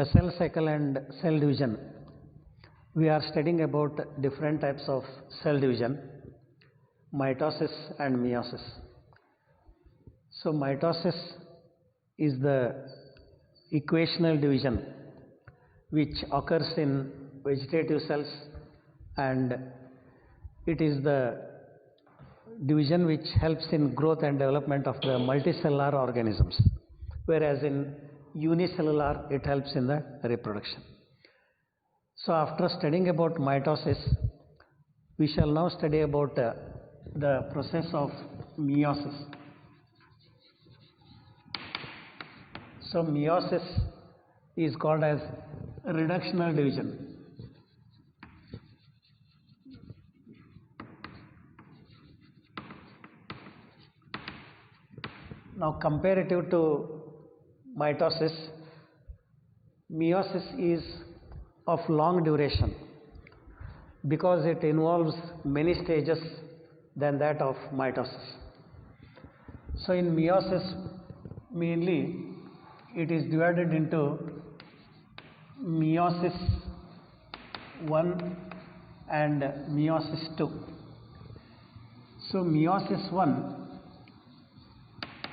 the cell cycle and cell division, we are studying about different types of cell division, mitosis and meiosis. So mitosis is the equational division which occurs in vegetative cells, and it is the division which helps in growth and development of the multicellular organisms, whereas in unicellular it helps in the reproduction. So after studying about mitosis, we shall now study about the process of meiosis. So meiosis is called as reductional division. Now comparative to mitosis, meiosis is of long duration because it involves many stages than that of mitosis. So in meiosis, mainly it is divided into meiosis 1 and meiosis 2. So meiosis 1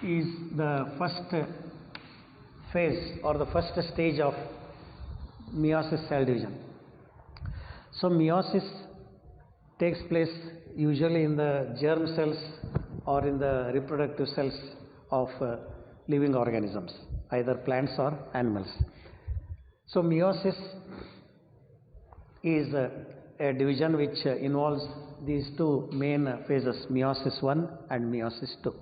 is the first phase or the first stage of meiosis cell division. So meiosis takes place usually in the germ cells or in the reproductive cells of living organisms, either plants or animals. So meiosis is a division which involves these two main phases, meiosis 1 and meiosis 2.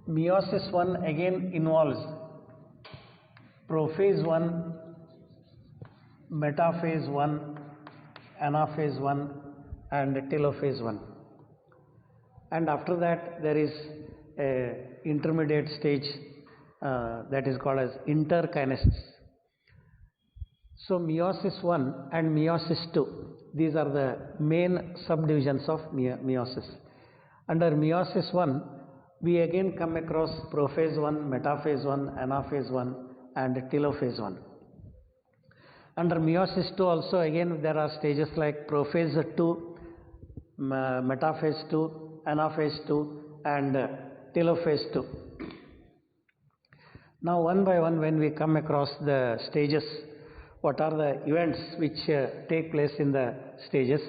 Meiosis 1 again involves prophase 1, metaphase 1, anaphase 1 and telophase 1. And after that there is a intermediate stage that is called as interkinesis. So meiosis 1 and meiosis 2, these are the main subdivisions of meiosis. Under meiosis 1, we again come across prophase 1, metaphase 1, anaphase 1 and telophase 1. Under meiosis 2 also again there are stages like prophase 2, metaphase 2, anaphase 2 and telophase 2. Now one by one, when we come across the stages, what are the events which take place in the stages?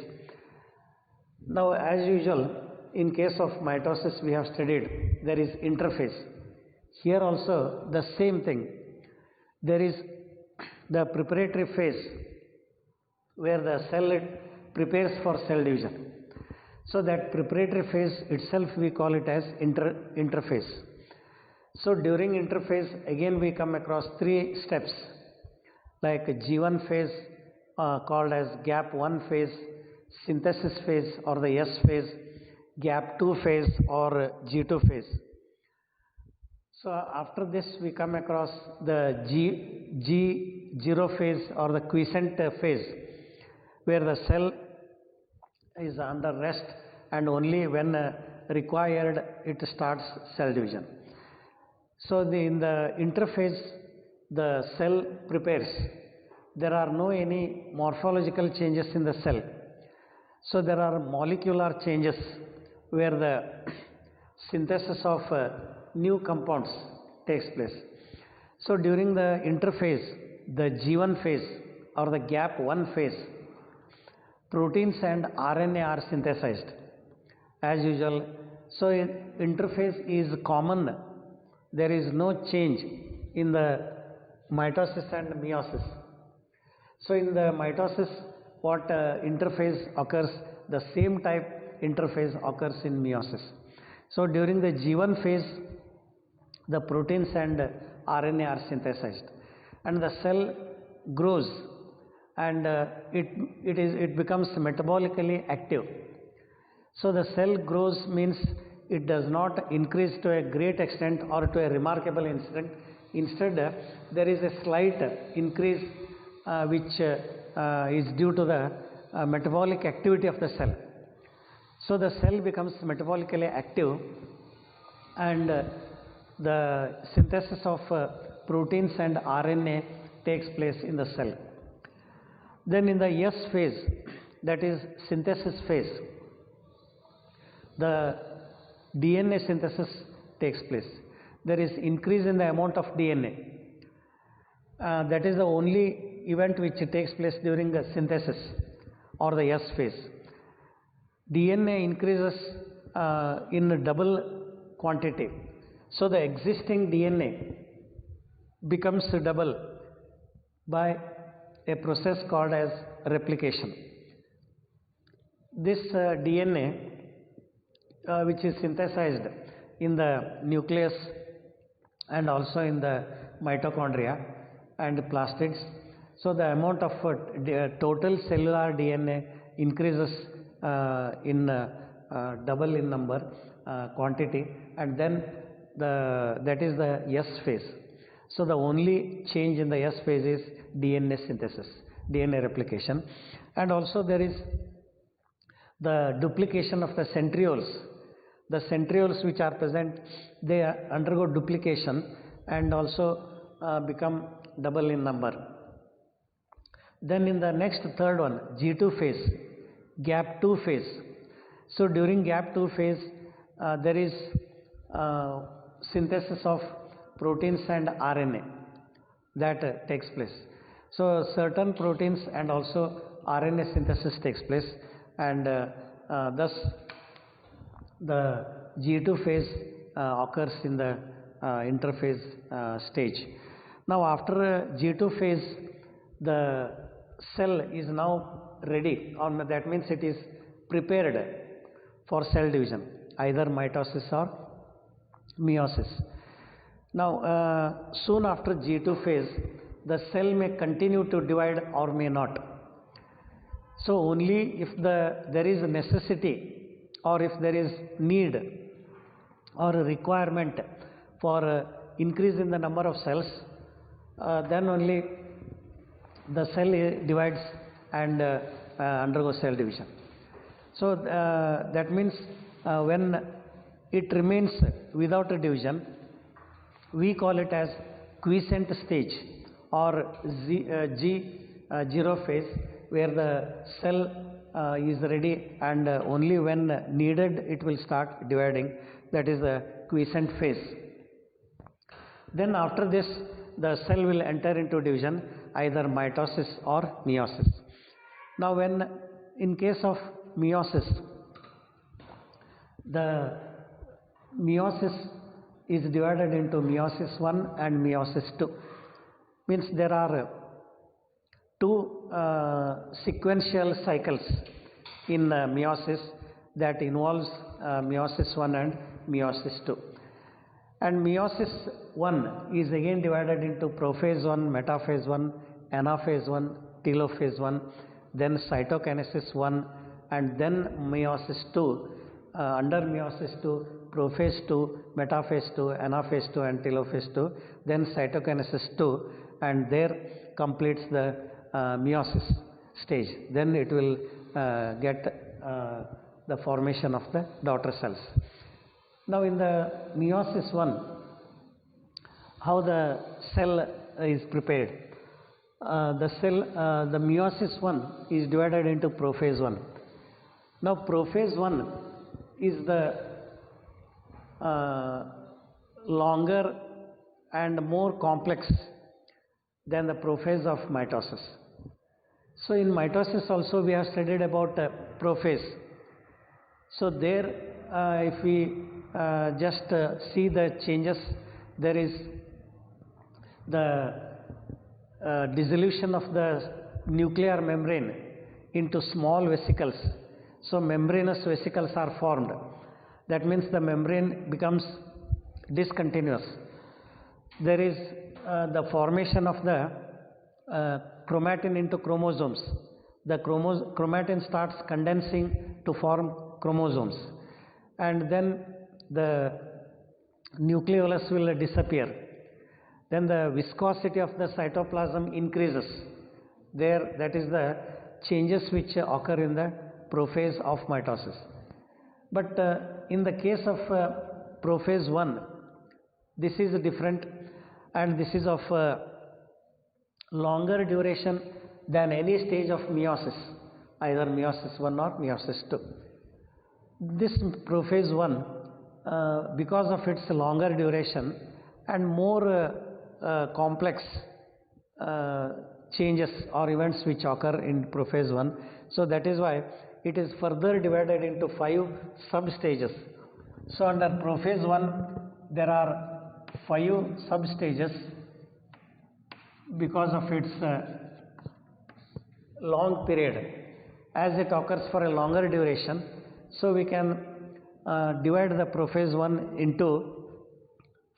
Now as usual, in case of mitosis we have studied there is interphase. Here also the same thing. There is the preparatory phase where the cell prepares for cell division. So that preparatory phase itself we call it as interphase. So during interphase again we come across three steps like G1 phase called as gap 1 phase, synthesis phase or the S phase, gap 2 phase or G2 phase. So after this we come across the G0 phase or the quiescent phase where the cell is under rest and only when required it starts cell division. So in the interphase the cell prepares. There are no any morphological changes in the cell. So there are molecular changes where the synthesis of new compounds takes place. So during the interphase, the G1 phase or the gap 1 phase, proteins and RNA are synthesized as usual. So interphase is common. There is no change in the mitosis and meiosis. So in the mitosis, what interphase occurs, the same type interphase occurs in meiosis. So during the G1 phase, the proteins and RNA are synthesized and the cell grows and it becomes metabolically active. So the cell grows means it does not increase to a great extent or to a remarkable extent. Instead, there is a slight increase which is due to the metabolic activity of the cell. So the cell becomes metabolically active and the synthesis of proteins and RNA takes place in the cell. Then in the S phase, that is synthesis phase, the DNA synthesis takes place. There is increase in the amount of DNA. That is the only event which takes place during the synthesis or the S phase. DNA increases in double quantity. So the existing DNA becomes double by a process called as replication. This DNA which is synthesized in the nucleus and also in the mitochondria and plastids. So the amount of total cellular DNA increases in double in number quantity, and then that is the S phase. So the only change in the S phase is DNA synthesis, DNA replication, and also there is the duplication of the centrioles. The centrioles which are present, they undergo duplication and also become double in number. Then in the next third one, G2 phase, gap 2 phase. So during gap 2 phase, there is synthesis of proteins and RNA that takes place. So certain proteins and also RNA synthesis takes place, and thus the G2 phase occurs in the interphase stage. Now after G2 phase, the cell is now ready, or that means it is prepared for cell division, either mitosis or meiosis. Now soon after G2 phase, the cell may continue to divide or may not. So only if there is a necessity or if there is need or a requirement for increase in the number of cells, then only the cell divides and undergoes cell division. So that means when it remains without a division, we call it as quiescent stage or G0 phase, where the cell is ready and only when needed it will start dividing. That is the quiescent phase. Then after this, the cell will enter into division, either mitosis or meiosis. Now when in case of meiosis, the meiosis is divided into meiosis 1 and meiosis 2. Means there are two sequential cycles in meiosis that involves meiosis 1 and meiosis 2. And meiosis 1 is again divided into prophase 1, metaphase 1, anaphase 1, telophase 1, then cytokinesis 1, and then meiosis 2. Under meiosis 2, prophase 2, metaphase 2, anaphase 2 and telophase 2, then cytokinesis 2, and there completes the meiosis stage. Then it will get the formation of the daughter cells. Now in the meiosis 1, how the cell is prepared? The meiosis 1 is divided into prophase 1. Now prophase 1 is the longer and more complex than the prophase of mitosis. So in mitosis also we have studied about prophase. So there if we just see the changes, there is the dissolution of the nuclear membrane into small vesicles. So membranous vesicles are formed. That means the membrane becomes discontinuous. There is the formation of the chromatin into chromosomes. The chromatin starts condensing to form chromosomes, and then the nucleolus will disappear. Then the viscosity of the cytoplasm increases. There, that is the changes which occur in the prophase of mitosis. But in the case of prophase 1, this is different, and this is of longer duration than any stage of meiosis, either meiosis 1 or meiosis 2. This prophase 1, because of its longer duration and more complex changes or events which occur in prophase 1, so that is why it is further divided into 5 sub-stages. So under prophase 1 there are 5 sub-stages because of its long period. As it occurs for a longer duration, so we can divide the prophase 1 into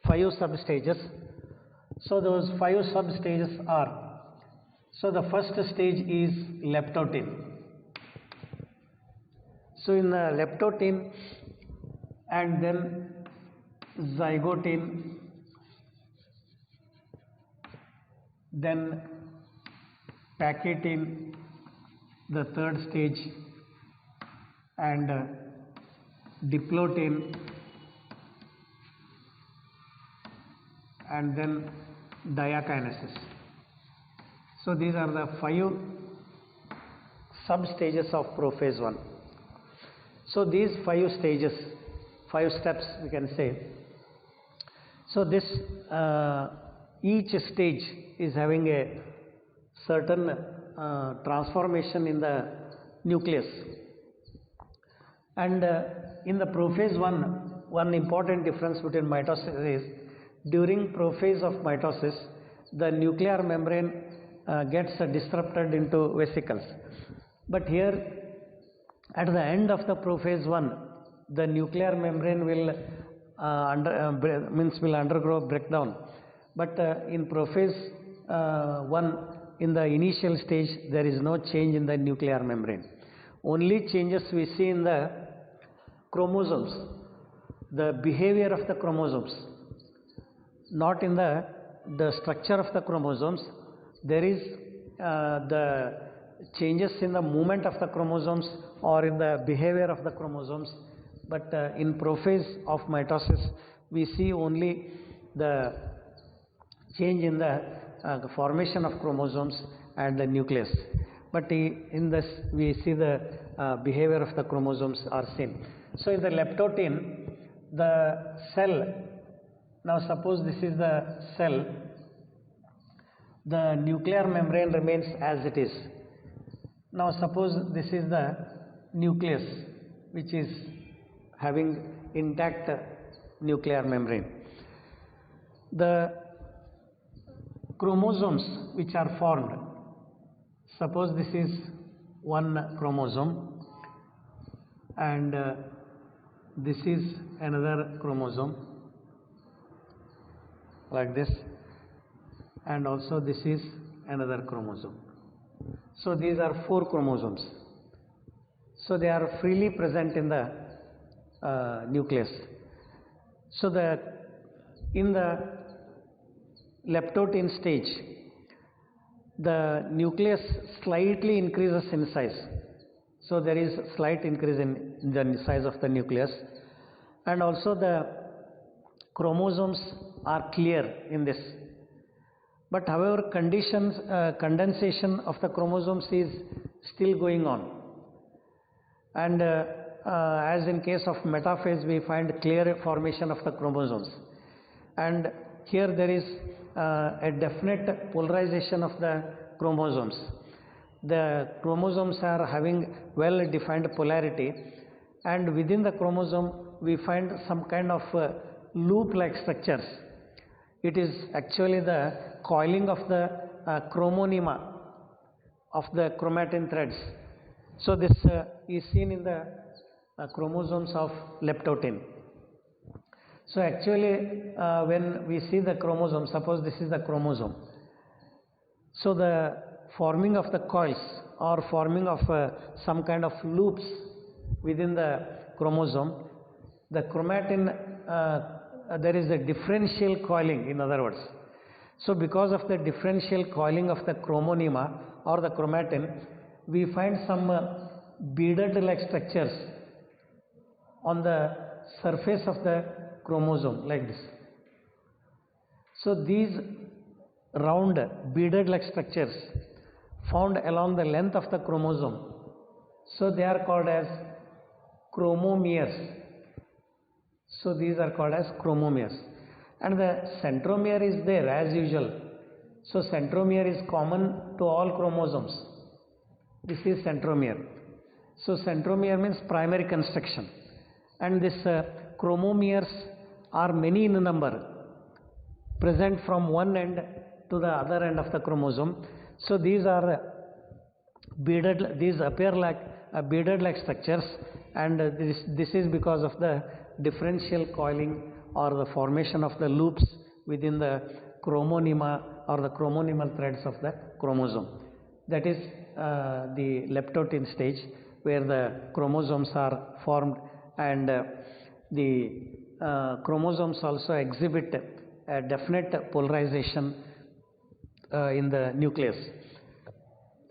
5 sub-stages. So those 5 sub-stages are, so the first stage is leptotin. So in the leptotin and then zygotin, then paquetin, the third stage, and diplotin, and then diakinesis. So these are the 5 sub-stages of prophase 1. So these 5 stages, 5 steps we can say. So this each stage is having a certain transformation in the nucleus. And in the prophase 1, one important difference between mitosis is during prophase of mitosis, the nuclear membrane gets disrupted into vesicles. But here at the end of the prophase 1, the nuclear membrane will undergo breakdown. But in prophase 1, in the initial stage, there is no change in the nuclear membrane. Only changes we see in the chromosomes, the behavior of the chromosomes, not in the structure of the chromosomes. There is the changes in the movement of the chromosomes or in the behavior of the chromosomes, but in prophase of mitosis we see only the change in the formation of chromosomes and the nucleus, but in this we see the behavior of the chromosomes are seen. So in the leptotin, the cell, now suppose this is the cell, the nuclear membrane remains as it is. Now suppose this is the nucleus which is having intact nuclear membrane. The chromosomes which are formed, suppose this is one chromosome and this is another chromosome like this, and also this is another chromosome. So these are 4 chromosomes. So they are freely present in the nucleus. So in the leptotin stage, the nucleus slightly increases in size. So there is slight increase in the size of the nucleus, and also the chromosomes are clear in this. But however, condensation of the chromosomes is still going on, and as in case of metaphase we find clear formation of the chromosomes, and here there is a definite polarization of the chromosomes. The chromosomes are having well defined polarity, and within the chromosome we find some kind of loop like structures. It is actually the coiling of the chromonema of the chromatin threads. So this is seen in the chromosomes of leptotin. So actually when we see the chromosome, suppose this is the chromosome, so the forming of the coils or forming of some kind of loops within the chromosome, the chromatin, there is a differential coiling, in other words. So because of the differential coiling of the chromonema or the chromatin, we find some beaded like structures on the surface of the chromosome like this. So these round beaded like structures found along the length of the chromosome. So they are called as chromomeres. So these are called as chromomeres. And the centromere is there as usual. So centromere is common to all chromosomes. This is centromere. So centromere means primary construction. And this chromomeres are many in number, present from one end to the other end of the chromosome. So these are beaded, these appear like beaded like structures, and this is because of the differential coiling or the formation of the loops within the chromonema or the chromonemal threads of the chromosome. That is the leptotin stage, where the chromosomes are formed, and the chromosomes also exhibit a definite polarization in the nucleus.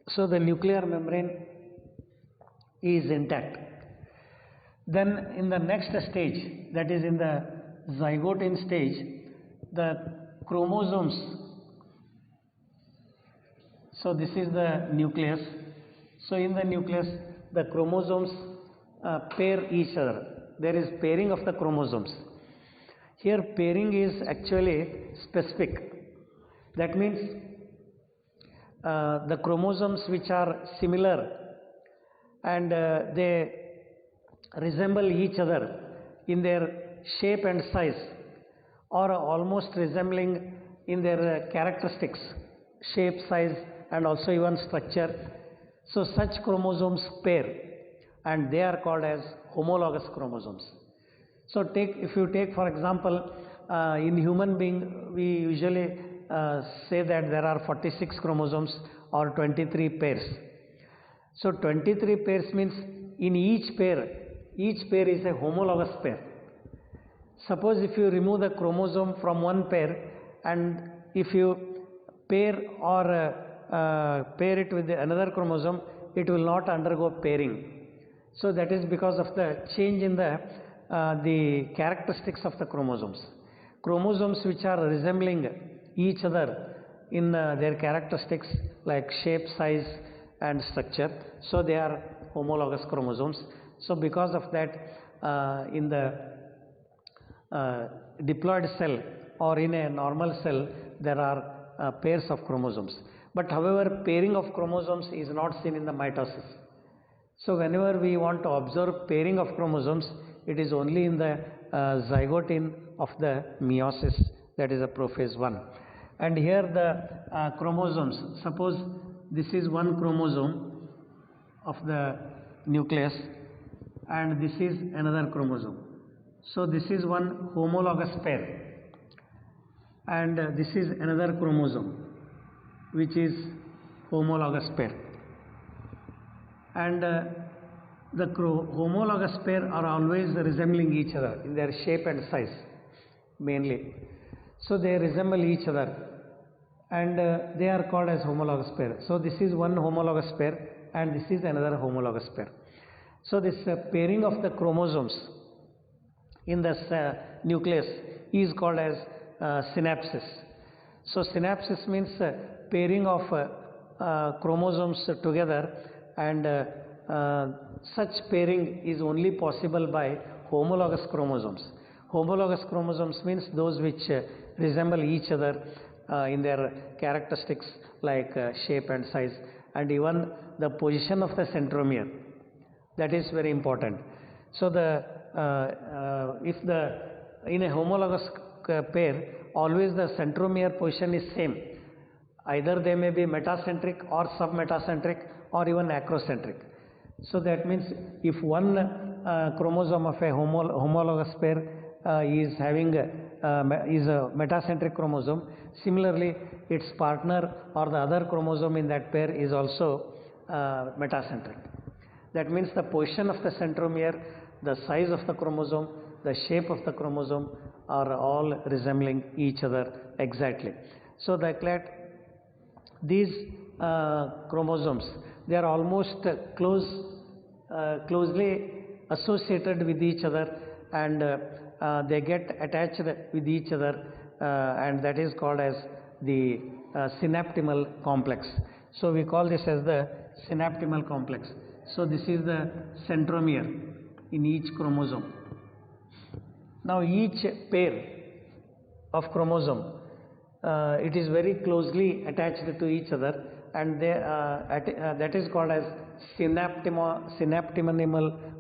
So the nuclear membrane is intact. Then in the next stage, that is in the zygote stage, the chromosomes, so this is the nucleus. So in the nucleus, the chromosomes pair each other. There is pairing of the chromosomes. Here pairing is actually specific. That means the chromosomes which are similar and they resemble each other in their shape and size, or almost resembling in their characteristics, shape, size, and also even structure. So such chromosomes pair, and they are called as homologous chromosomes. So if you take for example, in human being, we usually say that there are 46 chromosomes or 23 pairs. So 23 pairs means in each pair is a homologous pair. Suppose if you remove the chromosome from one pair, and if you pair or pair it with another chromosome, it will not undergo pairing. So that is because of the change in the characteristics of the chromosomes. Chromosomes which are resembling each other in their characteristics like shape, size, and structure, so they are homologous chromosomes. So because of that, in the diploid cell or in a normal cell, there are pairs of chromosomes. But however, pairing of chromosomes is not seen in the mitosis. So whenever we want to observe pairing of chromosomes, it is only in the zygote of the meiosis, that is a prophase 1. And here the chromosomes, suppose this is one chromosome of the nucleus and this is another chromosome. So this is one homologous pair, and this is another chromosome which is homologous pair. And the homologous pair are always resembling each other in their shape and size mainly. So they resemble each other, and they are called as homologous pair. So this is one homologous pair and this is another homologous pair. So this pairing of the chromosomes in the nucleus is called as synapsis. So synapsis means pairing of chromosomes together, and such pairing is only possible by homologous chromosomes. Homologous chromosomes means those which resemble each other in their characteristics like shape and size, and even the position of the centromere. That is very important. So in a homologous pair, always the centromere position is same. Either they may be metacentric or submetacentric or even acrocentric. So that means if one chromosome of a homologous pair is having is a metacentric chromosome, similarly its partner or the other chromosome in that pair is also metacentric. That means the position of the centromere, the size of the chromosome, the shape of the chromosome are all resembling each other exactly. So that these chromosomes, they are almost closely associated with each other, and they get attached with each other, and that is called as the synaptical complex. So we call this as the synaptical complex. So this is the centromere in each chromosome. Now each pair of chromosome, it is very closely attached to each other, and they, that is called as synaptical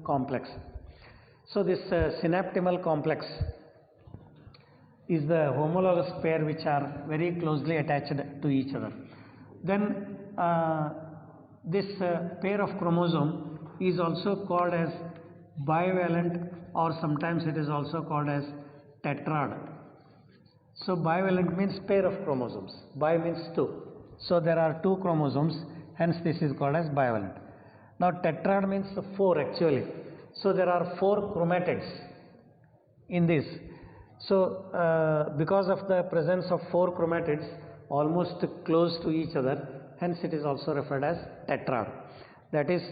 complex. So this synaptical complex is the homologous pair which are very closely attached to each other. Then this pair of chromosome is also called as bivalent, or sometimes it is also called as tetrad. So bivalent means pair of chromosomes. Bi means two. So there are two chromosomes, hence this is called as bivalent. Now tetrad means four actually. So there are four chromatids in this. So because of the presence of four chromatids almost close to each other, hence it is also referred as tetrad. That is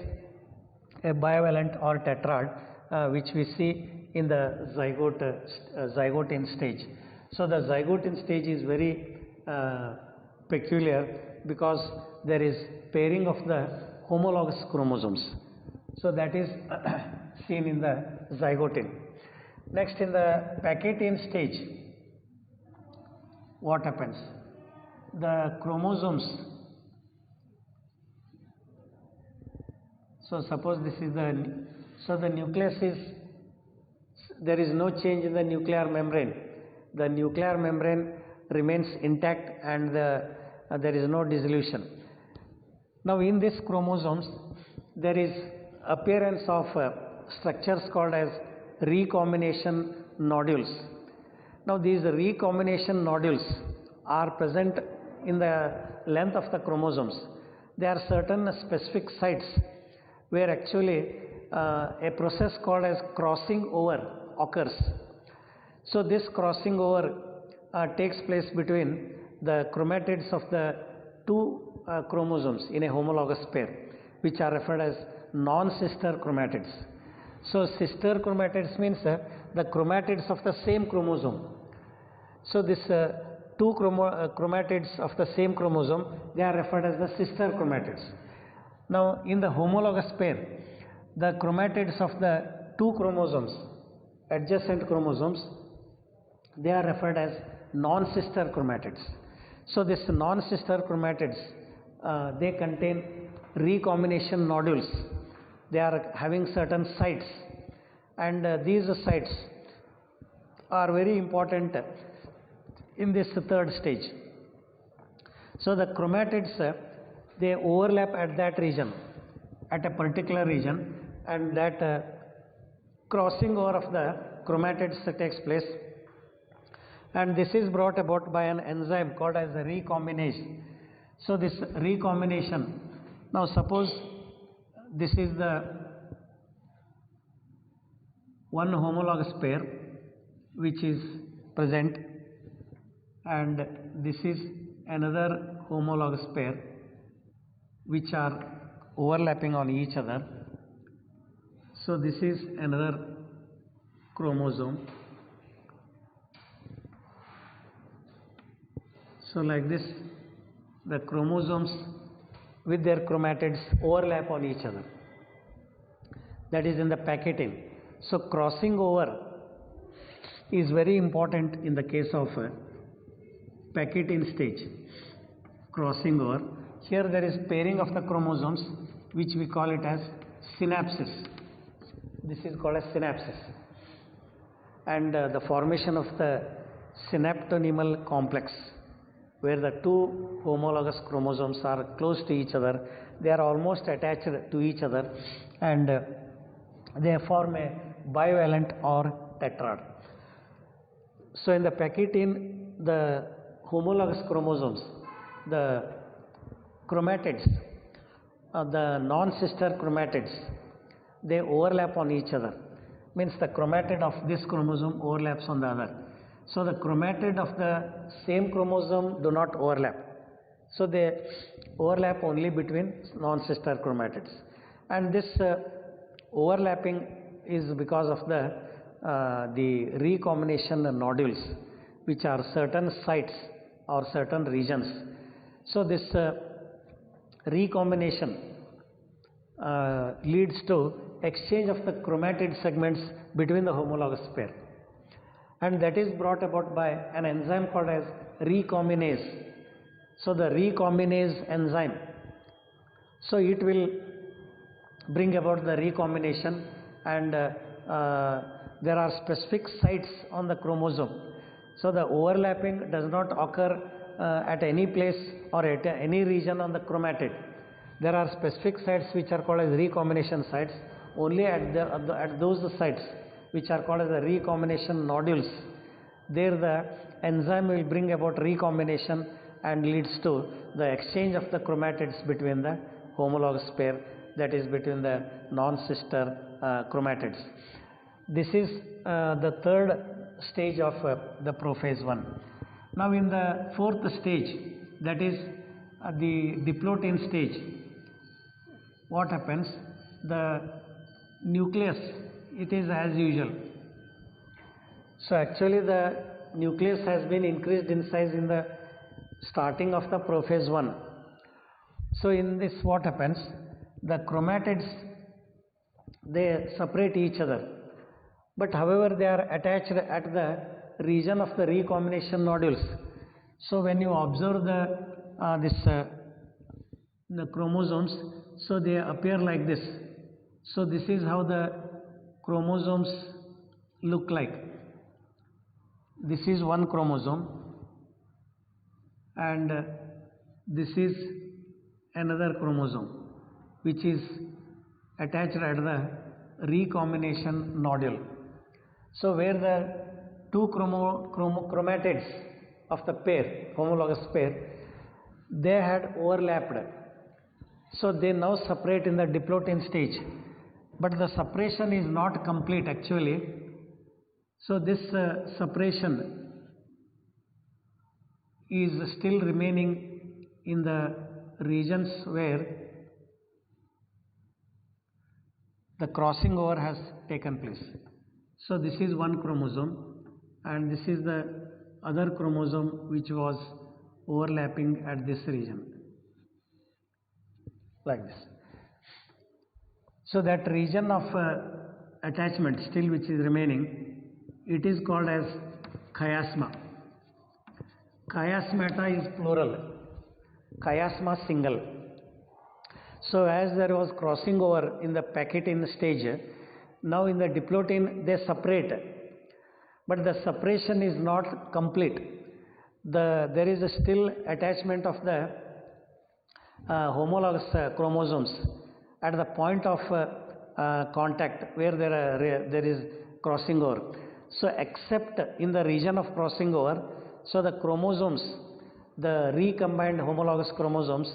a bivalent or tetrad which we see in the zygote stage. So the zygote stage is very peculiar because there is pairing of the homologous chromosomes. So that is seen in the zygote. Next, in the Pachytene stage, what happens? The chromosomes. So suppose this is the, so the nucleus is, there is no change in the nuclear membrane. The nuclear membrane remains intact and there is no dissolution. Now in these chromosomes, there is appearance of structures called as recombination nodules. Now these recombination nodules are present in the length of the chromosomes. There are certain specific sites where actually a process called as crossing over occurs. So this crossing over takes place between the chromatids of the two chromosomes in a homologous pair, which are referred as non-sister chromatids. So sister chromatids means the chromatids of the same chromosome. So this two chromatids of the same chromosome, they are referred as the sister chromatids. Now in the homologous pair, the chromatids of the two chromosomes, adjacent chromosomes, they are referred as non-sister chromatids. So this non-sister chromatids, they contain recombination nodules. They are having certain sites, and these sites are very important in this third stage. So the chromatids, they overlap at that region, at a particular region, and that crossing over of the chromatids takes place, and this is brought about by an enzyme called as a recombinase. So this recombination, now suppose this is the one homologous pair which is present, and this is another homologous pair which are overlapping on each other. So this is another chromosome. So like this, the chromosomes with their chromatids overlap on each other. That is in the Pachytene. So crossing over is very important in the case of Pachytene stage. Crossing over. Here there is pairing of the chromosomes, which we call it as synapsis. This is called as synapsis. And the formation of the synaptical complex, where the two homologous chromosomes are close to each other, they are almost attached to each other, and they form a bivalent or tetrad. So in the Pachytene, the homologous chromosomes, the chromatids, the non-sister chromatids, they overlap on each other. Means the chromatid of this chromosome overlaps on the other. So the chromatid of the same chromosome do not overlap. So they overlap only between non-sister chromatids. And this overlapping is because of the recombination nodules, which are certain sites or certain regions So this recombination leads to exchange of the chromatid segments between the homologous pair, and that is brought about by an enzyme called as recombinase. So the recombinase enzyme, so it will bring about the recombination, and there are specific sites on the chromosome. So the overlapping does not occur at any place or at any region on the chromatid. There are specific sites which are called as recombination sites. Only at those sites which are called as the recombination nodules, there the enzyme will bring about recombination and leads to the exchange of the chromatids between the homologous pair, that is between the non-sister chromatids. This is the third stage of the prophase 1. Now in the fourth stage, that is the diplotin stage, what happens? The nucleus, it is as usual. So actually the nucleus has been increased in size in the starting of the prophase 1. So in this what happens? The chromatids, they separate each other, but however they are attached at the region of the recombination nodules. So when you observe the chromosomes, so they appear like this. So this is how the chromosomes look like. This is one chromosome, and this is another chromosome which is attached at the recombination nodule. So where the two chromatids of the pair, homologous pair, they had overlapped. So they now separate in the diplotin stage, but the separation is not complete actually. So this separation is still remaining in the regions where the crossing over has taken place. So this is one chromosome, and this is the other chromosome which was overlapping at this region, like this. So that region of attachment still which is remaining, it is called as chiasma. Chiasmata is plural, chiasma single. So as there was crossing over in the packaging stage, now in the diplotin they separate, but the separation is not complete. There is a still attachment of the homologous chromosomes at the point of contact where there is crossing over. So except in the region of crossing over, so the chromosomes, the recombined homologous chromosomes,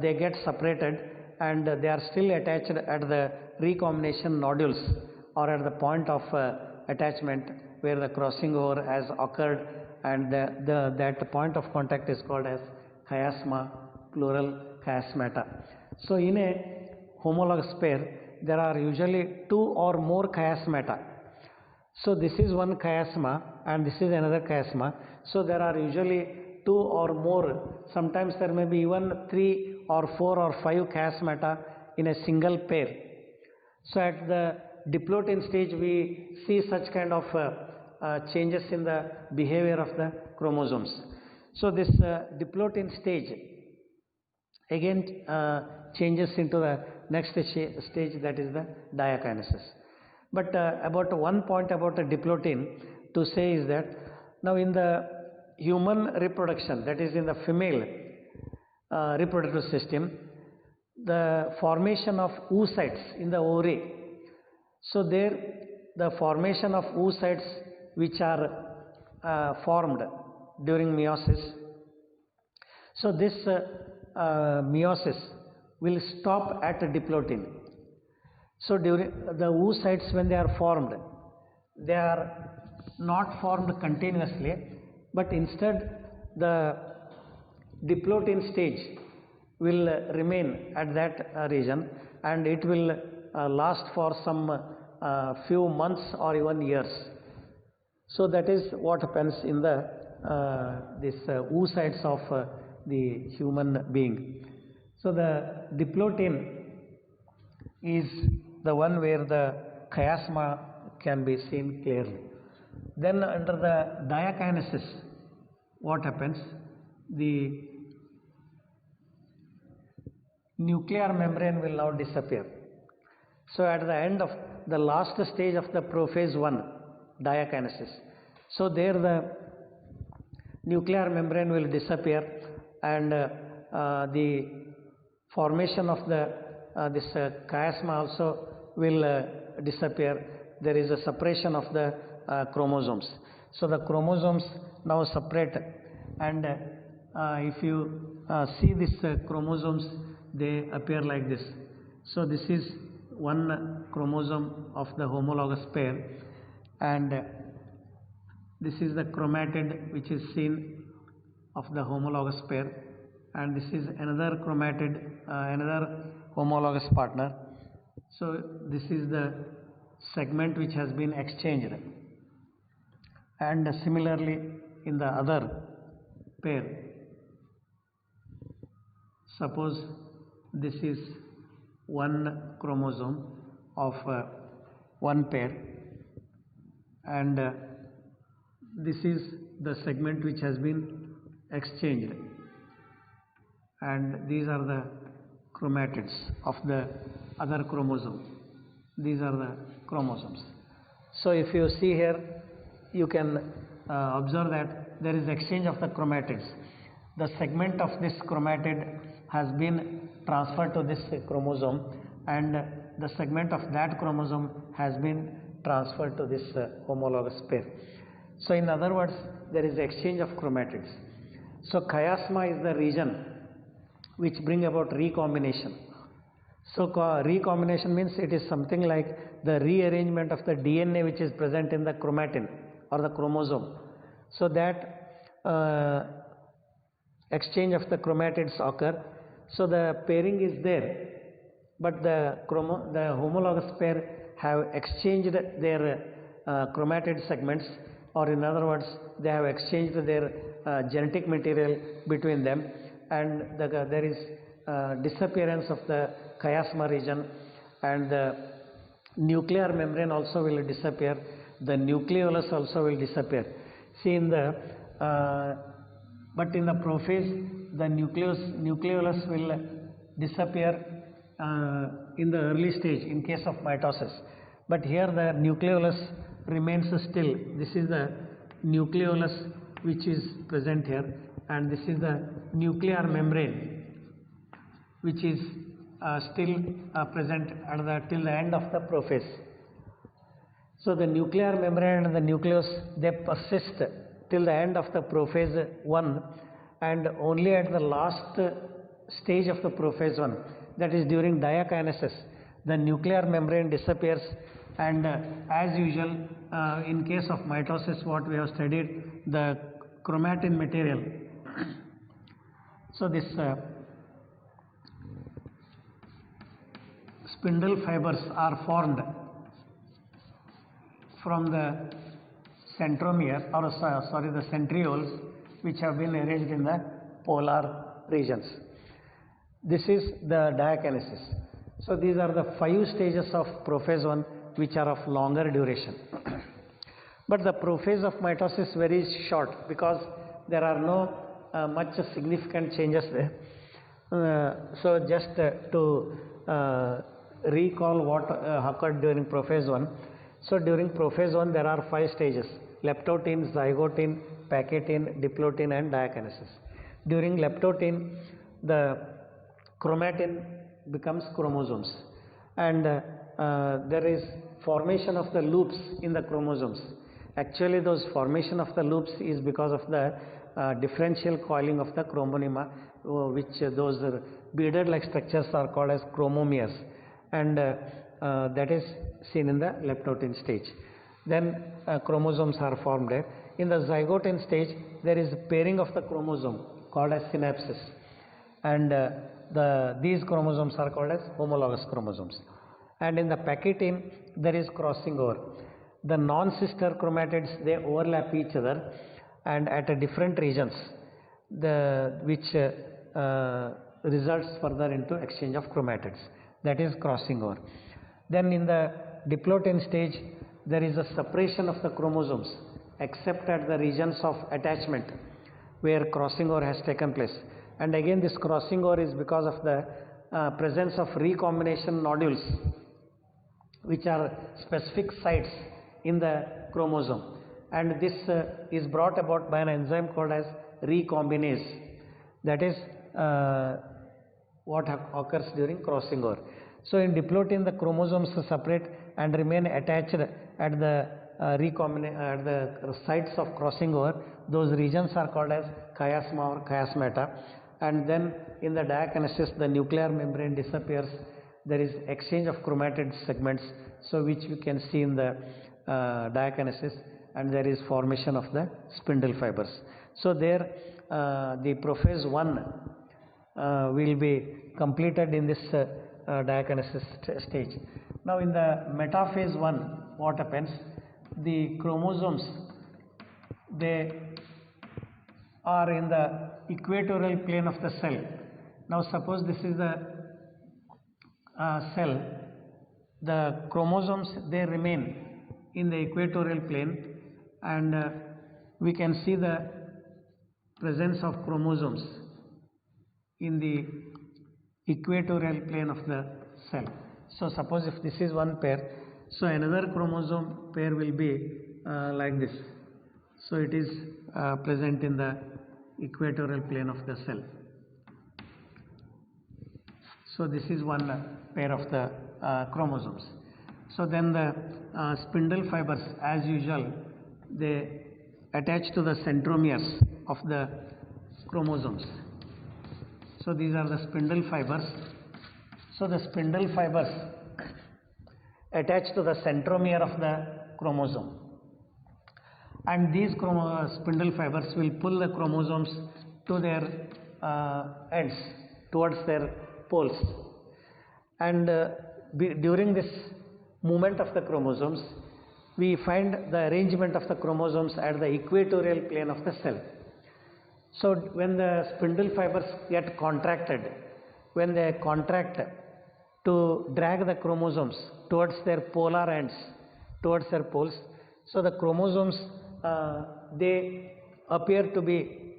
they get separated and they are still attached at the recombination nodules or at the point of attachment where the crossing over has occurred, and that point of contact is called as chiasma, plural chiasmata. So in a homologous pair there are usually two or more chiasmata. So this is one chiasma and this is another chiasma. So there are usually two or more, sometimes there may be even 3 or 4 or 5 chiasmata in a single pair. So at the diplotin stage we see such kind of changes in the behavior of the chromosomes. So this diplotin stage again changes into the next stage, that is the diakinesis. But about one point about the diplotin to say is that now in the human reproduction, that is in the female reproductive system, the formation of oocytes in the ovary. So there the formation of oocytes which are formed during meiosis. So this meiosis will stop at diplotin. So during the oocytes, when they are formed, they are not formed continuously, but instead the diplotin stage will remain at that region, and it will last for some few months or even years. So that is what happens in the oocytes of the human being. So the diplotin is the one where the chiasma can be seen clearly. Then under the diakinesis, what happens? The nuclear membrane will now disappear. So at the end of the last stage of the prophase 1, diakinesis, so there the nuclear membrane will disappear, and the formation of the this chiasma also will disappear. There is a separation of the chromosomes. So the chromosomes now separate, and if you see this chromosomes, they appear like this. So this is one chromosome of the homologous pair, and this is the chromatid which is seen of the homologous pair, and this is another chromatid, another homologous partner. So this is the segment which has been exchanged, and similarly in the other pair, suppose this is one chromosome of one pair, and this is the segment which has been exchanged, and these are the chromatids of the other chromosome. These are the chromosomes. So if you see here, you can observe that there is exchange of the chromatids. The segment of this chromatid has been transferred to this chromosome, and the segment of that chromosome has been transferred to this homologous pair. So in other words, there is exchange of chromatids. So chiasma is the region which bring about recombination. So recombination means it is something like the rearrangement of the DNA which is present in the chromatin or the chromosome. So that exchange of the chromatids occur. So the pairing is there, but the homologous pair have exchanged their chromatid segments, or in other words, they have exchanged their genetic material between them, and there is disappearance of the chiasma region, and the nuclear membrane also will disappear. The nucleolus also will disappear. See, in the but in the prophase, the nucleolus will disappear in the early stage in case of mitosis. But here the nucleolus remains still. This is the nucleolus which is present here, and this is the nuclear membrane which is still present till the end of the prophase. So the nuclear membrane and the nucleus, they persist till the end of the prophase 1, and only at the last stage of the prophase 1, that is during diakinesis, the nuclear membrane disappears, and as usual in case of mitosis, what we have studied, the chromatin material. So this spindle fibers are formed from the centromere, or the centrioles, which have been arranged in the polar regions. This is the diakinesis. So these are the 5 stages of prophase 1 which are of longer duration. But the prophase of mitosis is very short, because there are no much significant changes there. So just to recall what occurred during prophase 1. So during prophase 1 there are 5 stages: leptotin, zygotin, packetin, diplotin and diakinesis. During leptotin, the chromatin becomes chromosomes, and there is formation of the loops in the chromosomes. Actually, those formation of the loops is because of the differential coiling of the chromonema, which those beaded like structures are called as chromomeres, and that is seen in the leptotin stage. Then chromosomes are formed there. In the zygotin stage, there is pairing of the chromosome called as synapsis, and these chromosomes are called as homologous chromosomes. And in the packetin, there is crossing over. The non-sister chromatids, they overlap each other, and at different regions. which results further into exchange of chromatids, that is crossing over. Then in the diplotin stage, there is a separation of the chromosomes except at the regions of attachment where crossing over has taken place. And again, this crossing over is because of the presence of recombination nodules, which are specific sites in the chromosome, and this is brought about by an enzyme called as recombinase. That is what occurs during crossing over. So in diplotin, the chromosomes separate and remain attached at the at the sites of crossing over. Those regions are called as chiasma or chiasmata. And then in the diakinesis, the nuclear membrane disappears. There is exchange of chromatid segments, so which we can see in the diakinesis, and there is formation of the spindle fibers. So there the prophase 1 will be completed in this diakinesis stage. Now in the metaphase 1, what happens? The chromosomes, they are in the equatorial plane of the cell. Now suppose this is the cell, the chromosomes, they remain in the equatorial plane, and we can see the presence of chromosomes in the equatorial plane of the cell. So suppose if this is one pair, so another chromosome pair will be like this. So it is present in the equatorial plane of the cell. So this is one pair of the chromosomes. So then the spindle fibers, as usual, they attach to the centromeres of the chromosomes. So these are the spindle fibers. So the spindle fibers attach to the centromere of the chromosome, and these spindle fibers will pull the chromosomes to their ends, towards their poles. And during this movement of the chromosomes, we find the arrangement of the chromosomes at the equatorial plane of the cell. So when the spindle fibers get contracted, when they contract to drag the chromosomes towards their polar ends, towards their poles, so the chromosomes they appear to be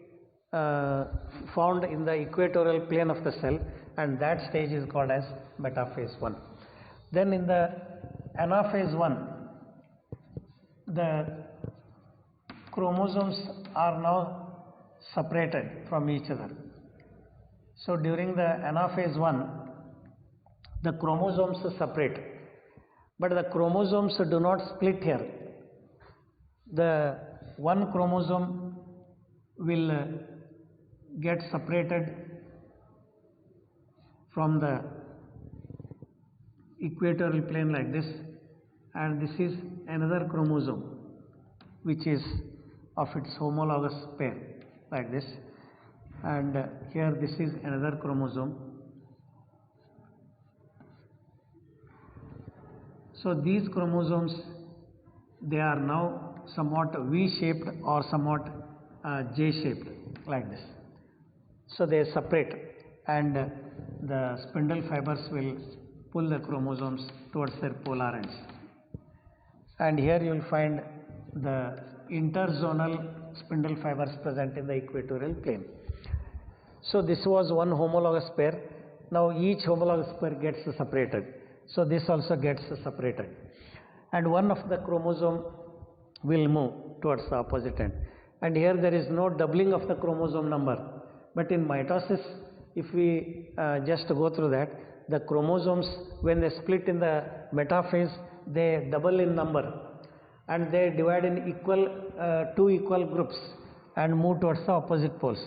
found in the equatorial plane of the cell, and that stage is called as metaphase 1. Then in the anaphase 1, the chromosomes are now separated from each other. So during the anaphase 1, the chromosomes separate, but the chromosomes do not split here. The one chromosome will get separated from the equatorial plane like this, and this is another chromosome which is of its homologous pair like this, and here this is another chromosome. So these chromosomes, they are now somewhat V-shaped or somewhat J-shaped like this. So they separate, and the spindle fibers will pull the chromosomes towards their polar ends. And here you will find the interzonal spindle fibers present in the equatorial plane. So this was one homologous pair. Now each homologous pair gets separated. So this also gets separated, and one of the chromosome will move towards the opposite end. And here there is no doubling of the chromosome number, but in mitosis, if we just go through that, the chromosomes, when they split in the metaphase, they double in number, and they divide in two equal groups and move towards the opposite poles.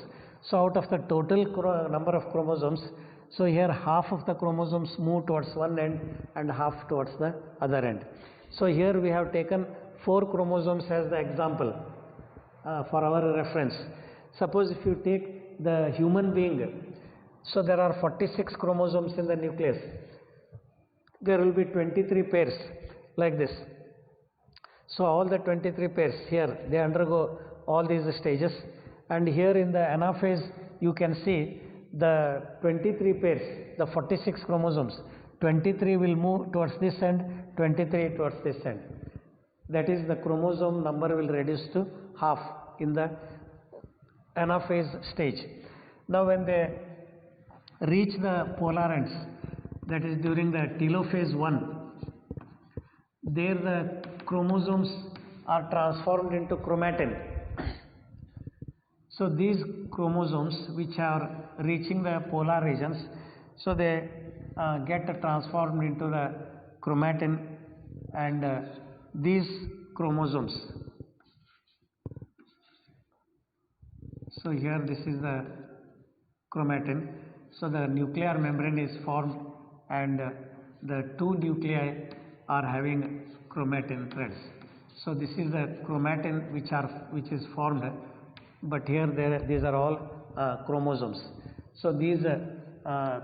So out of the total number of chromosomes, so here half of the chromosomes move towards one end and half towards the other end. So here we have taken 4 chromosomes as the example for our reference. Suppose if you take the human being, so there are 46 chromosomes in the nucleus. There will be 23 pairs like this. So all the 23 pairs here, they undergo all these stages, And here in the anaphase you can see the 23 pairs, the 46 chromosomes, 23 will move towards this end, 23 towards this end. That is, the chromosome number will reduce to half in the anaphase stage. Now when they reach the polar ends, that is during the telophase 1, there the chromosomes are transformed into chromatin. So these chromosomes which are reaching the polar regions, so they get transformed into the chromatin, and these chromosomes, so here this is the chromatin, so the nuclear membrane is formed, and the two nuclei are having chromatin threads. So this is the chromatin which is formed, but here these are all chromosomes. So these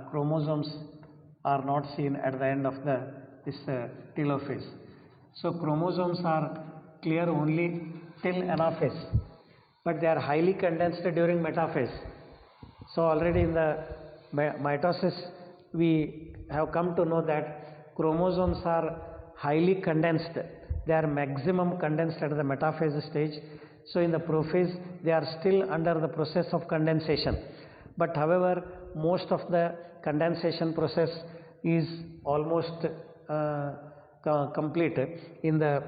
chromosomes are not seen at the end of this telophase. So chromosomes are clear only till anaphase, but they are highly condensed during metaphase. So already in the mitosis we have come to know that chromosomes are highly condensed. They are maximum condensed at the metaphase stage. So in the prophase they are still under the process of condensation. But however, most of the condensation process is almost complete in the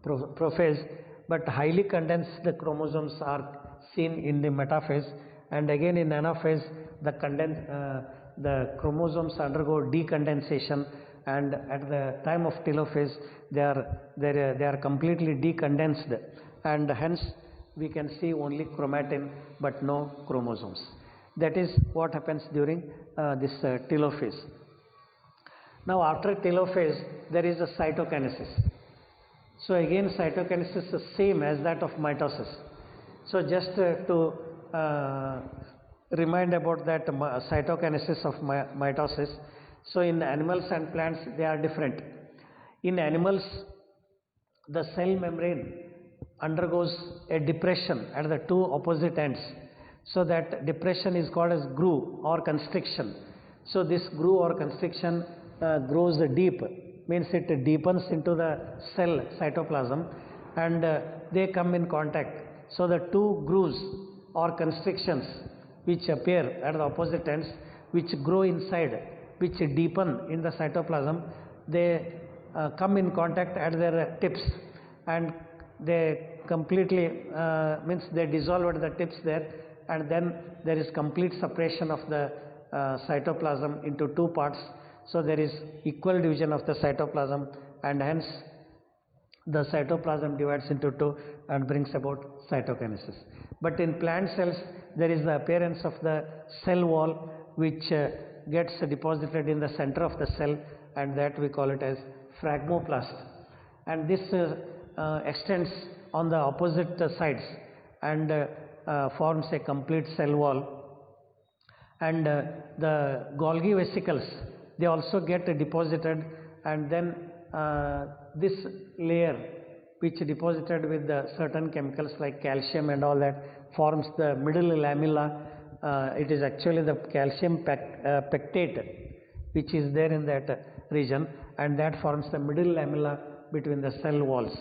prophase, but highly condensed chromosomes are seen in the metaphase, and again in anaphase the chromosomes undergo decondensation, and at the time of telophase they are completely decondensed, and hence we can see only chromatin but no chromosomes. That is what happens during this telophase. Now after telophase there is a cytokinesis. So again cytokinesis is same as that of mitosis. So just to remind about that cytokinesis of mitosis. So in animals and plants they are different. In animals the cell membrane undergoes a depression at the two opposite ends. So that depression is called as groove or constriction. So this groove or constriction grows deep, means it deepens into the cell cytoplasm, and they come in contact. So the two grooves or constrictions which appear at the opposite ends, which grow inside, which deepen in the cytoplasm, they come in contact at their tips, and they completely means they dissolve at the tips there, and then there is complete separation of the cytoplasm into two parts. So there is equal division of the cytoplasm, and hence the cytoplasm divides into two and brings about cytokinesis. But in plant cells there is the appearance of the cell wall which gets deposited in the center of the cell, and that we call it as phragmoplast, and this extends on the opposite sides and forms a complete cell wall. And the Golgi vesicles, they also get deposited, and then this layer which deposited with the certain chemicals like calcium and all that forms the middle lamella. It is actually the calcium pectate which is there in that region, and that forms the middle lamella between the cell walls.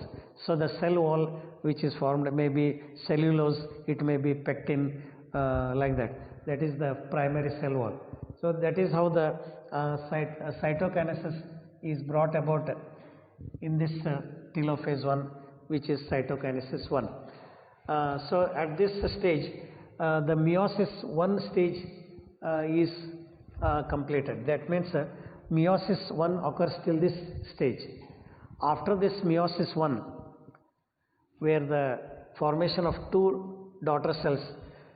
So the cell wall which is formed may be cellulose, it may be pectin, like that. That is the primary cell wall. So that is how the cytokinesis is brought about in this telophase 1, which is cytokinesis 1. So at this stage the meiosis 1 stage is completed. That means meiosis 1 occurs till this stage. After this meiosis 1, where the formation of two daughter cells,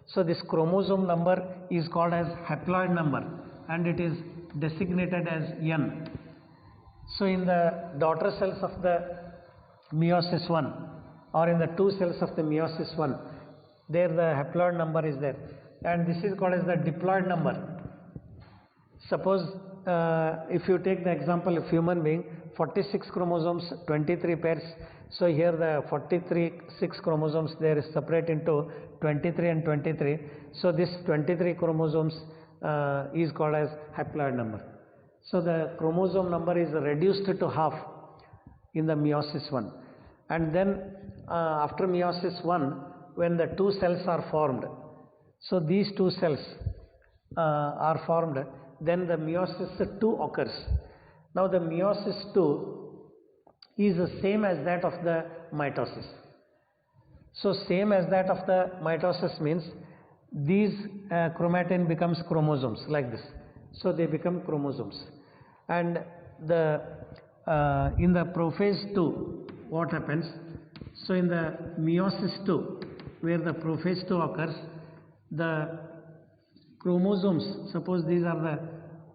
so this chromosome number is called as haploid number, and it is designated as N. So in the daughter cells of the meiosis 1, or in the two cells of the meiosis 1, there the haploid number is there, and this is called as the diploid number. Suppose if you take the example of human being, 46 chromosomes, 23 pairs. So here the 6 chromosomes there is separate into 23 and 23. So this 23 chromosomes is called as haploid number. So the chromosome number is reduced to half in the meiosis 1. And then after meiosis 1, when the two cells are formed, so these two cells are formed, then the meiosis 2 occurs. Now the meiosis 2 is the same as that of the mitosis. So same as that of the mitosis means these chromatin becomes chromosomes like this. So they become chromosomes. And the in the prophase 2, what happens? So in the meiosis 2, where the prophase 2 occurs, the chromosomes, suppose these are the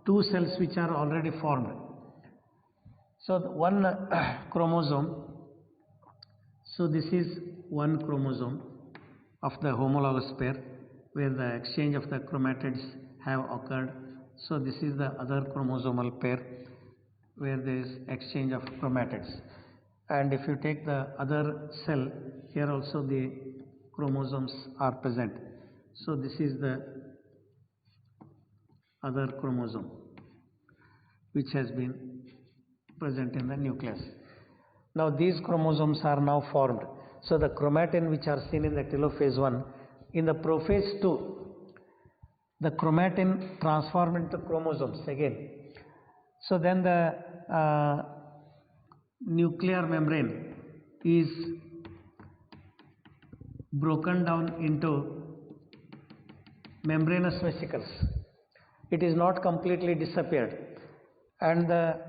two cells which are already formed. So one chromosome, so this is one chromosome of the homologous pair where the exchange of the chromatids have occurred. So this is the other chromosomal pair where there is exchange of chromatids. And if you take the other cell, here also the chromosomes are present. So this is the other chromosome which has been present in the nucleus. Now these chromosomes are now formed. So the chromatin which are seen in the telophase 1, in the prophase 2, the chromatin transform into chromosomes again. So then the nuclear membrane is broken down into membranous vesicles. It is not completely disappeared, and the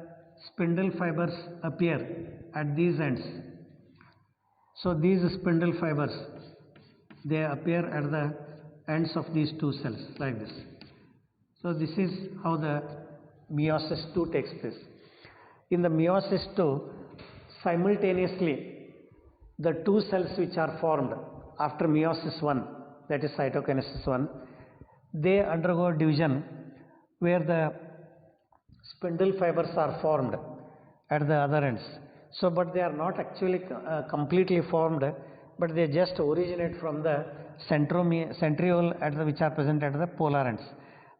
spindle fibers appear at these ends. So these spindle fibers, they appear at the ends of these two cells like this. So this is how the meiosis 2 takes place. In the meiosis 2, simultaneously the two cells which are formed after meiosis 1, that is cytokinesis 1, they undergo division where the spindle fibers are formed at the other ends. So but they are not actually completely formed, but they just originate from the centriole which are present at the polar ends.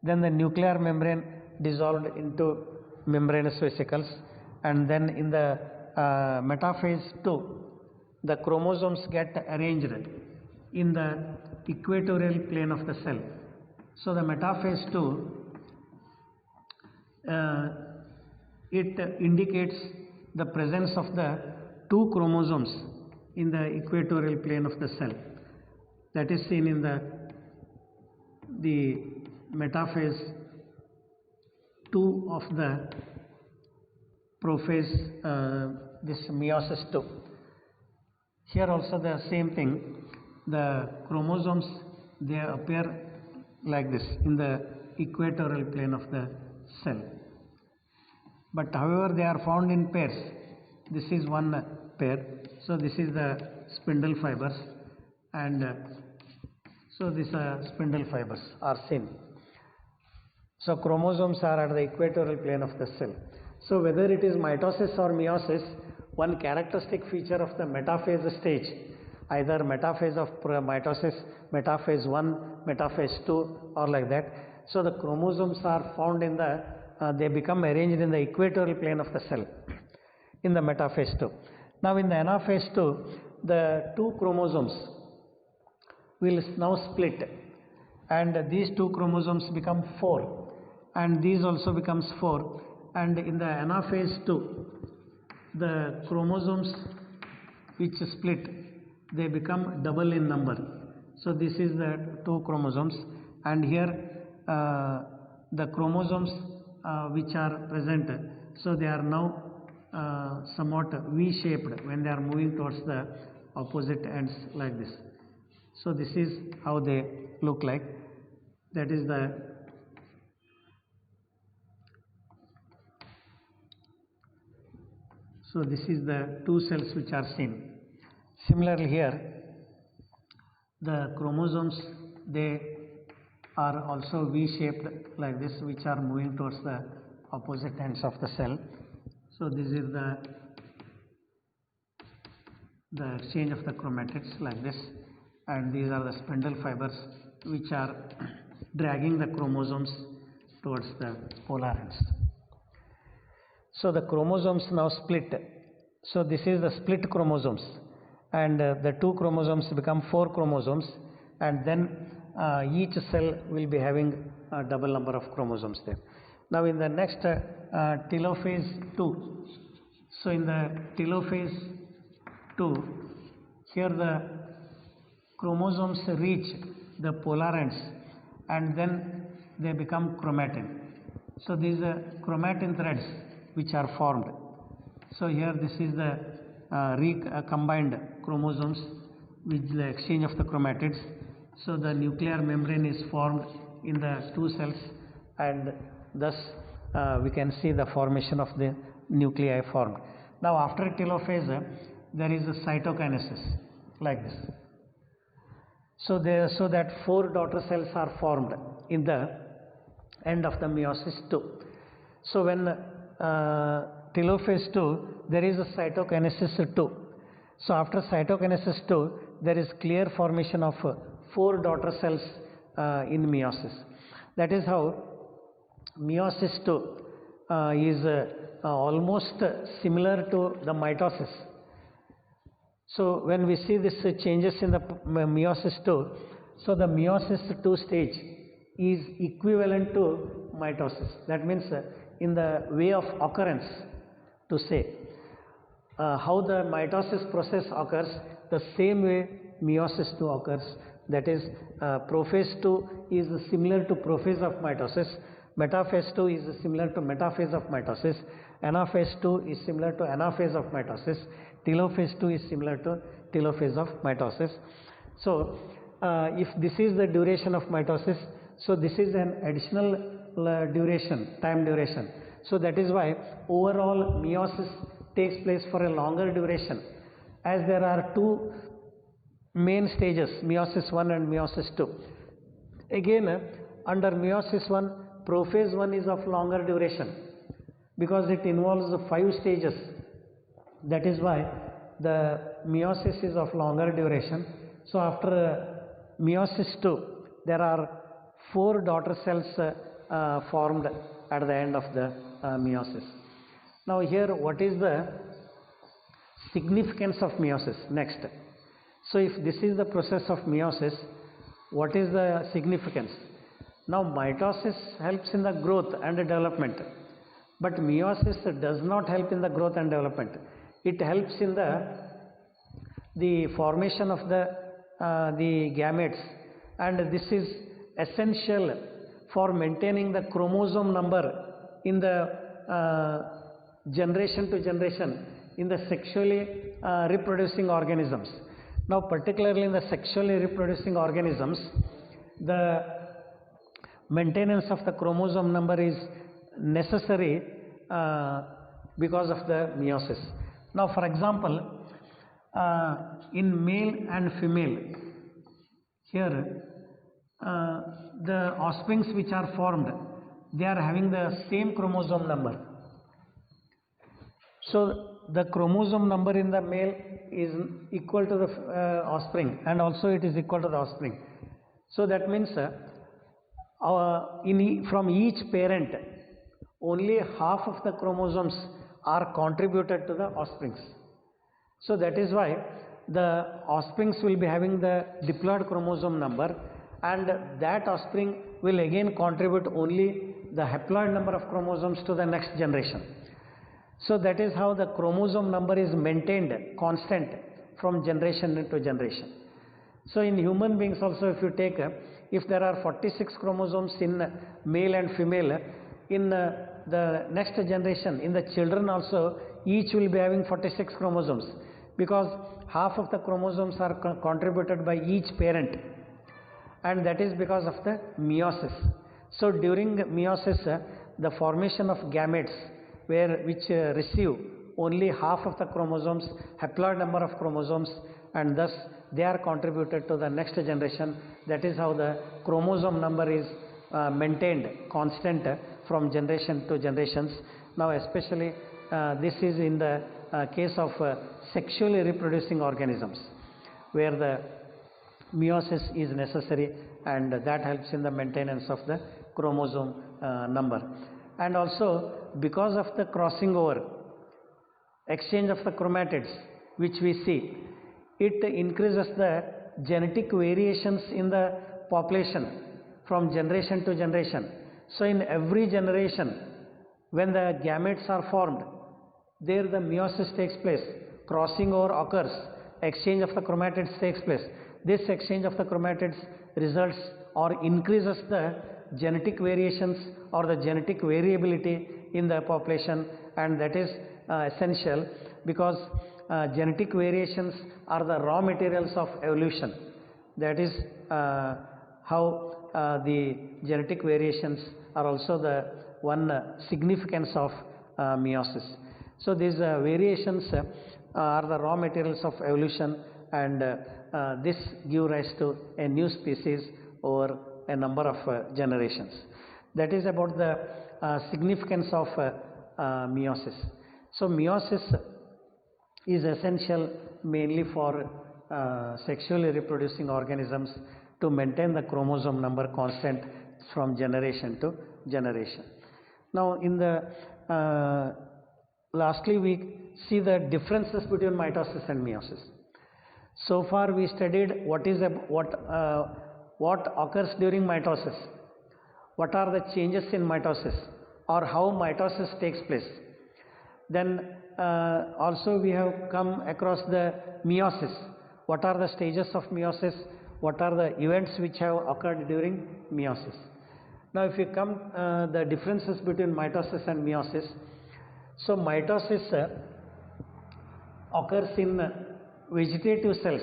Then the nuclear membrane dissolved into membranous vesicles, and then in the metaphase 2, the chromosomes get arranged in the equatorial plane of the cell. So the metaphase 2, it indicates the presence of the two chromosomes in the equatorial plane of the cell. That is seen in the metaphase 2 of the prophase, this meiosis 2. Here also the same thing, the chromosomes, they appear like this in the equatorial plane of the cell. But however they are found in pairs. This is one pair. So this is the spindle fibers, and so these spindle fibers are seen. So chromosomes are at the equatorial plane of the cell. So whether it is mitosis or meiosis, one characteristic feature of the metaphase stage, either metaphase of mitosis, metaphase 1, metaphase 2, or like that. So the chromosomes are found in the, they become arranged in the equatorial plane of the cell in the metaphase 2. Now in the anaphase 2, the two chromosomes will now split, and these two chromosomes become 4, and these also becomes 4, and in the anaphase 2, the chromosomes which split, they become double in number. So this is the two chromosomes, and here the chromosomes which are present, so they are now somewhat V-shaped when they are moving towards the opposite ends like this. So this is how they look like. That is the so this is the two cells which are seen. Similarly here, the chromosomes, they are also V-shaped like this, which are moving towards the opposite ends of the cell. So this is the exchange of the chromatids like this, and these are the spindle fibers which are dragging the chromosomes towards the polar ends. So the chromosomes now split. So this is the split chromosomes, and the two chromosomes become 4 chromosomes, and then each cell will be having a double number of chromosomes there. Now in the next telophase 2, so in the telophase 2, here the chromosomes reach the polar ends and then they become chromatin. So these are chromatin threads which are formed. So here this is the recombined chromosomes with the exchange of the chromatids. So the nuclear membrane is formed in the two cells, and thus we can see the formation of the nuclei formed. Now after telophase there is a cytokinesis like this. So that 4 daughter cells are formed in the end of the meiosis 2. So when telophase 2, there is a cytokinesis 2. So after cytokinesis 2, there is clear formation of 4 daughter cells in meiosis. That is how meiosis 2 is almost similar to the mitosis. So when we see this changes in the meiosis 2, so the meiosis 2 stage is equivalent to mitosis. That means in the way of occurrence, to say how the mitosis process occurs, the same way meiosis 2 occurs. That is, prophase 2 is similar to prophase of mitosis, metaphase 2 is similar to metaphase of mitosis, anaphase 2 is similar to anaphase of mitosis, telophase 2 is similar to telophase of mitosis. So if this is the duration of mitosis, so this is an additional time duration. So that is why overall meiosis takes place for a longer duration, as there are two main stages, meiosis 1 and meiosis 2. Again, under meiosis 1, prophase 1 is of longer duration because it involves 5 stages. That is why the meiosis is of longer duration. So after meiosis 2, there are 4 daughter cells formed at the end of the meiosis. Now here, what is the significance of meiosis? Next. So if this is the process of meiosis, what is the significance? Now mitosis helps in the growth and development, but meiosis does not help in the growth and development. It helps in the formation of the gametes, and this is essential for maintaining the chromosome number in the generation to generation in the sexually reproducing organisms. Now particularly in the sexually reproducing organisms, the maintenance of the chromosome number is necessary because of the meiosis. Now for example, in male and female, here the offsprings which are formed, they are having the same chromosome number. So the chromosome number in the male is equal to the offspring, and also it is equal to the offspring. So that means from each parent, only half of the chromosomes are contributed to the offsprings. So that is why the offsprings will be having the diploid chromosome number, and that offspring will again contribute only the haploid number of chromosomes to the next generation. So that is how the chromosome number is maintained constant from generation to generation. So in human beings also, if you take, if there are 46 chromosomes in male and female, in the next generation, in the children also, each will be having 46 chromosomes, because half of the chromosomes are contributed by each parent, and that is because of the meiosis. So during meiosis, the formation of gametes which receive only half of the chromosomes, haploid number of chromosomes, and thus they are contributed to the next generation. That is how the chromosome number is maintained constant from generation to generations. Now especially this is in the case of sexually reproducing organisms, where the meiosis is necessary, and that helps in the maintenance of the chromosome number. And also because of the crossing over, exchange of the chromatids which we see, it increases the genetic variations in the population from generation to generation. So in every generation, when the gametes are formed, there the meiosis takes place, crossing over occurs, exchange of the chromatids takes place. This exchange of the chromatids results or increases the genetic variations or the genetic variability in the population, and that is essential, because genetic variations are the raw materials of evolution. That is how the genetic variations are also the one significance of meiosis. So these variations are the raw materials of evolution, and this give rise to a new species over a number of generations. That is about the significance of meiosis. So meiosis is essential mainly for sexually reproducing organisms to maintain the chromosome number constant from generation to generation. Now in the lastly we see the differences between mitosis and meiosis. So far we studied what occurs during mitosis, what are the changes in mitosis, or how mitosis takes place. Then also we have come across the meiosis, what are the stages of meiosis, what are the events which have occurred during meiosis. Now if you come the differences between mitosis and meiosis, so mitosis occurs in vegetative cells,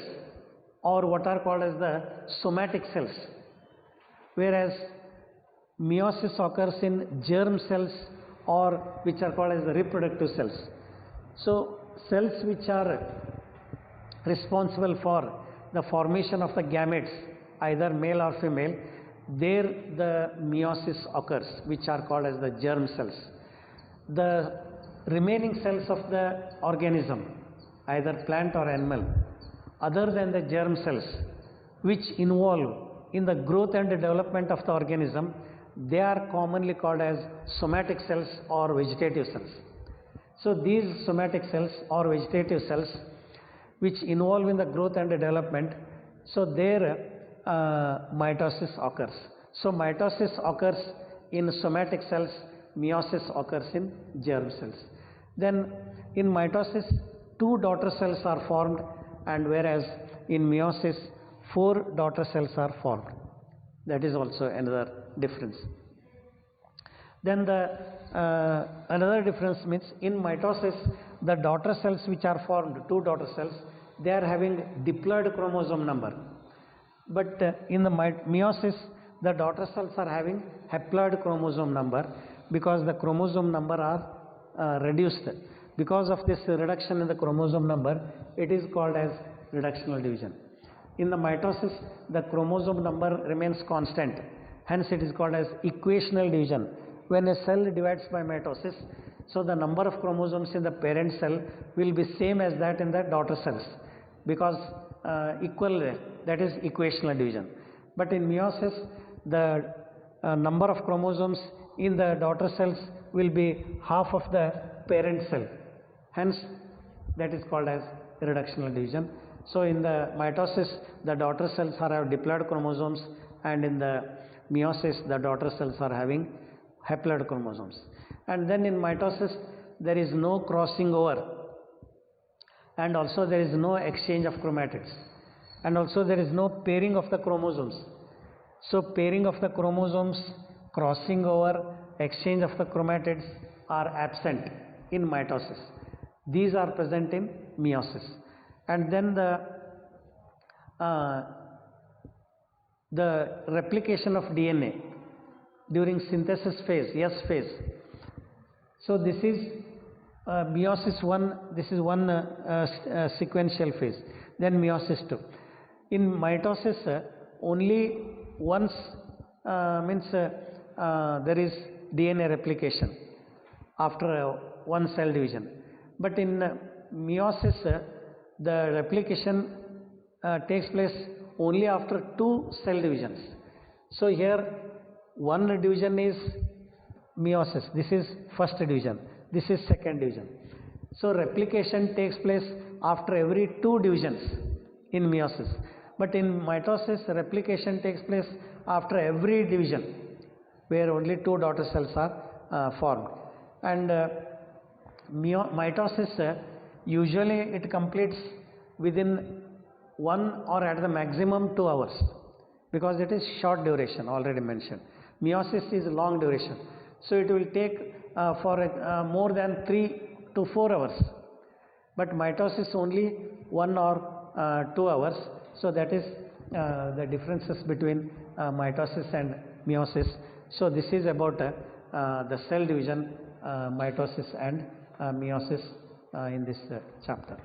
or what are called as the somatic cells, whereas meiosis occurs in germ cells, or which are called as the reproductive cells. So cells which are responsible for the formation of the gametes, either male or female, there the meiosis occurs, which are called as the germ cells. The remaining cells of the organism, either plant or animal, other than the germ cells, which involve in the growth and development of the organism, they are commonly called as somatic cells or vegetative cells. So these somatic cells or vegetative cells which involve in the growth and development, so there mitosis occurs. So mitosis occurs in somatic cells, meiosis occurs in germ cells. Then in mitosis 2 daughter cells are formed, and whereas in meiosis 4 daughter cells are formed. That is also another difference. Then the another difference means in mitosis the daughter cells which are formed, 2 daughter cells, they are having diploid chromosome number, but in the meiosis the daughter cells are having haploid chromosome number, because the chromosome number are reduced. Because of this reduction in the chromosome number, it is called as reductional division. In the mitosis the chromosome number remains constant, hence it is called as equational division. When a cell divides by mitosis, so the number of chromosomes in the parent cell will be same as that in the daughter cells, because equal, that is equational division. But in meiosis the number of chromosomes in the daughter cells will be half of the parent cell, hence that is called as reductional division. So in the mitosis the daughter cells are have diploid chromosomes, and in the meiosis the daughter cells are having haploid chromosomes. And then in mitosis there is no crossing over, and also there is no exchange of chromatids, and also there is no pairing of the chromosomes. So pairing of the chromosomes, crossing over, exchange of the chromatids are absent in mitosis. These are present in meiosis. And then the replication of DNA during synthesis phase, S phase. So this is meiosis 1, this is one sequential phase, then meiosis 2. In mitosis only once means there is DNA replication after one cell division. But in meiosis, the replication takes place only after two cell divisions. So here one division is meiosis. This is first division. This is second division. So replication takes place after every two divisions in meiosis. But in mitosis, replication takes place after every division, where only two daughter cells are formed. And mitosis, usually it completes within 1 or at the maximum 2 hours, because it is short duration, already mentioned. Meiosis is long duration, so it will take for more than 3 to 4 hours, but mitosis only 1 or 2 hours. So that is the differences between mitosis and meiosis. So this is about the cell division, mitosis and meiosis in this chapter.